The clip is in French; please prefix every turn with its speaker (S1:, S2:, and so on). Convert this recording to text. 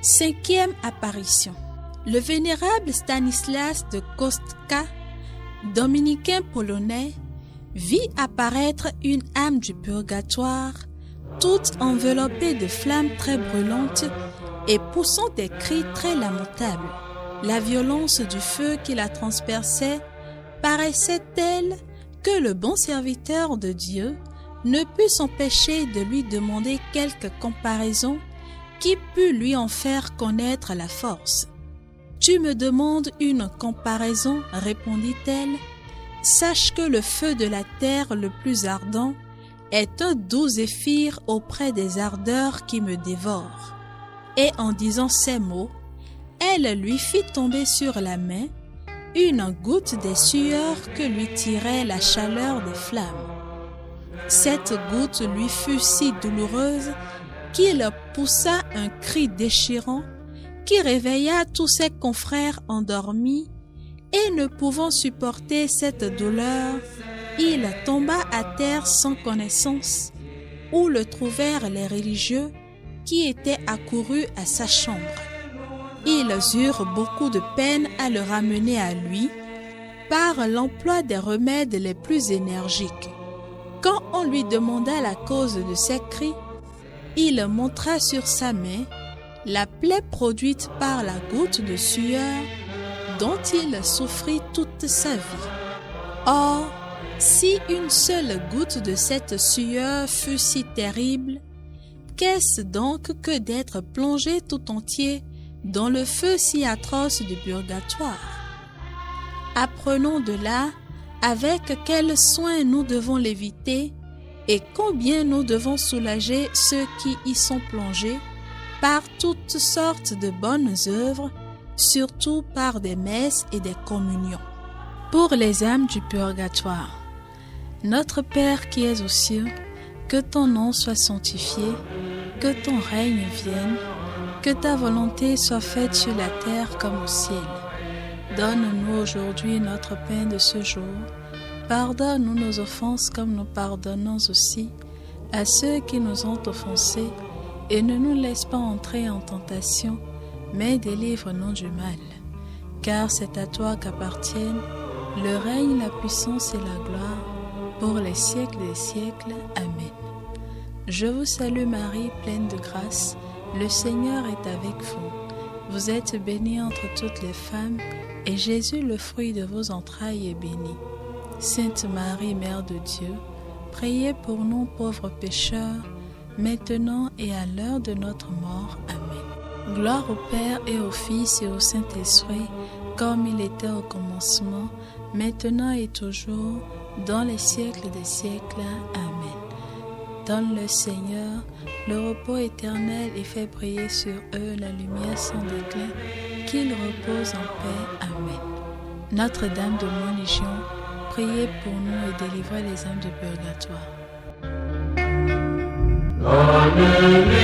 S1: Cinquième apparition. Le vénérable Stanislas de Kostka, dominicain polonais, vit apparaître une âme du purgatoire, toute enveloppée de flammes très brûlantes et poussant des cris très lamentables. La violence du feu qui la transperçait paraissait telle que le bon serviteur de Dieu ne put s'empêcher de lui demander quelque comparaison qui pût lui en faire connaître la force. « Tu me demandes une comparaison, répondit-elle. Sache que le feu de la terre le plus ardent est un doux zéphyr auprès des ardeurs qui me dévorent. » Et en disant ces mots, elle lui fit tomber sur la main une goutte des sueurs que lui tirait la chaleur des flammes. Cette goutte lui fut si douloureuse qu'il poussa un cri déchirant qui réveilla tous ses confrères endormis et ne pouvant supporter cette douleur, il tomba à terre sans connaissance où le trouvèrent les religieux qui étaient accourus à sa chambre. Ils eurent beaucoup de peine à le ramener à lui par l'emploi des remèdes les plus énergiques. Quand on lui demanda la cause de ses cris, il montra sur sa main la plaie produite par la goutte de sueur dont il souffrit toute sa vie. Or, si une seule goutte de cette sueur fut si terrible, qu'est-ce donc que d'être plongé tout entier dans le feu si atroce du purgatoire? Apprenons de là avec quel soin nous devons l'éviter et combien nous devons soulager ceux qui y sont plongés par toutes sortes de bonnes œuvres, surtout par des messes et des communions. Pour les âmes du purgatoire, Notre Père qui es aux cieux, que ton nom soit sanctifié, que ton règne vienne, que ta volonté soit faite sur la terre comme au ciel. Donne-nous aujourd'hui notre pain de ce jour. Pardonne-nous nos offenses comme nous pardonnons aussi à ceux qui nous ont offensés, et ne nous laisse pas entrer en tentation, mais délivre-nous du mal. Car c'est à toi qu'appartiennent le règne, la puissance et la gloire, pour les siècles des siècles. Amen. Je vous salue Marie, pleine de grâce, le Seigneur est avec vous. Vous êtes bénie entre toutes les femmes, et Jésus, le fruit de vos entrailles, est béni. Sainte Marie, Mère de Dieu, priez pour nous pauvres pécheurs, maintenant et à l'heure de notre mort. Amen. Gloire au Père et au Fils et au Saint-Esprit, comme il était au commencement, maintenant et toujours, dans les siècles des siècles. Amen. Donne-le Seigneur le repos éternel et fais briller sur eux la lumière sans déclin, qu'ils reposent en paix. Amen. Notre-Dame de Montlégion, priez pour nous et délivrez les âmes du purgatoire. Amen.